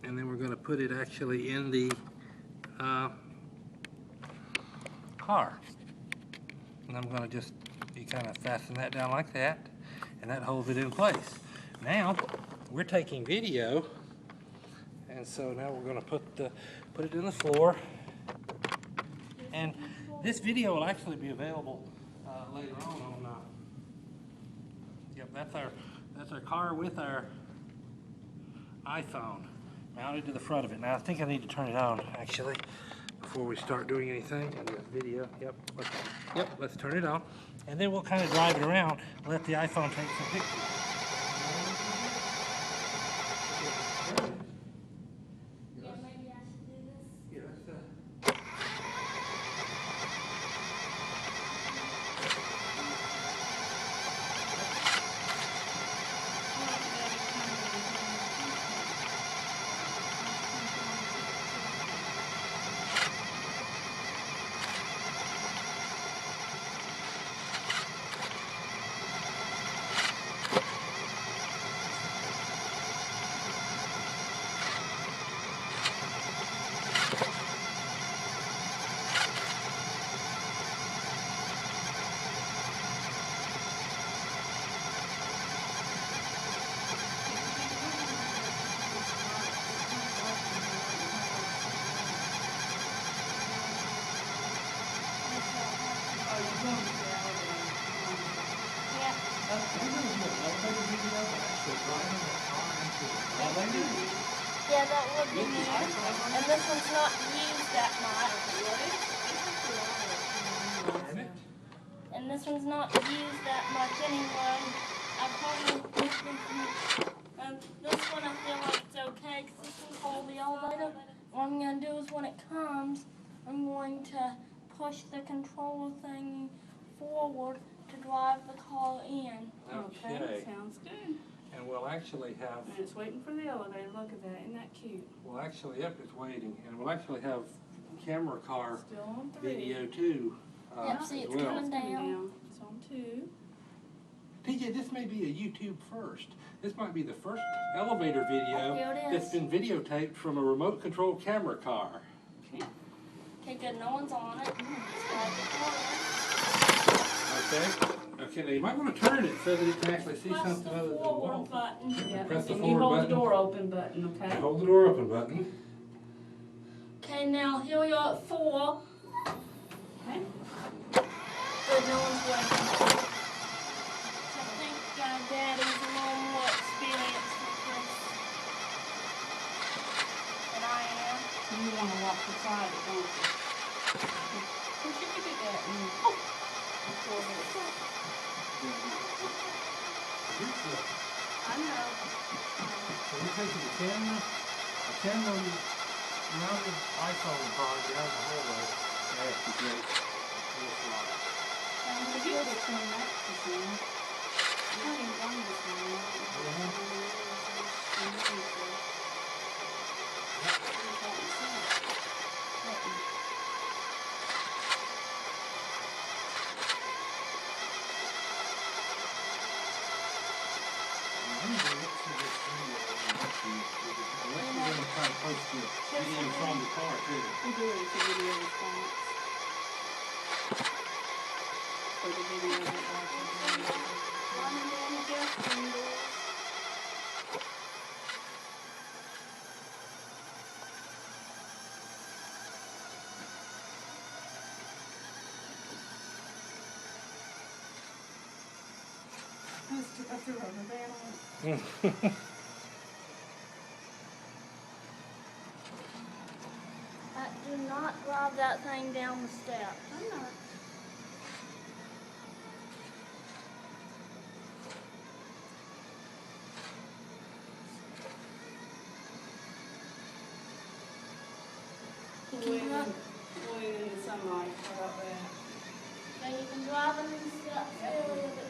and then we're going to put it actually in the car. And I'm going to just kind of fasten that down like that, and that holds it in place. Now we're taking video, and so now we're going to put it in the floor, and this video will actually be available later on. Yep, that's our car with our iPhone mounted to the front of it. Now I think I need to turn it on actually before we start doing anything in this video. Let's turn it on, and then we'll kind of drive it around and let the iPhone take some pictures. Yeah, that would be me. And this one's not used that much. And this one's not used that much anyway. I probably this one I feel like it's okay because this one's called the elevator. What I'm going to do is when it comes, I'm going to push the controller thing forward to drive the car in. Okay, sounds good. And we'll actually have... And it's waiting for the elevator. Look at that. Isn't that cute? We'll actually, yep, it's waiting. And we'll actually have camera car Still on 3. video too. Yep, see it's as well. coming down. It's on 2. TJ, this may be a YouTube first. This might be the first elevator video Here it that's is. been videotaped from a remote control camera car. Okay. Okay, good. No one's on it. Okay. Okay, now you might want to turn it so that you can actually see Press something the other than forward wall. button. Yep. Press the and forward you hold button. the door open button, okay? Hold the door open button. Okay, now here we are at 4. Okay. But no one's waiting. I think Daddy's a little more experienced with this than I am. You want to walk beside it, don't you? Push it to do that. I know. So we're taking the 10 mounted iPhone card down the hallway. That's great. You could turn that to see. I haven't done this one. Video from the car too. We do it for video response. For the video I threw rubber band on it. Do not drive that thing down the steps. I'm not. You can drive, Going in the sunlight. How about that? you can drive in the steps area, but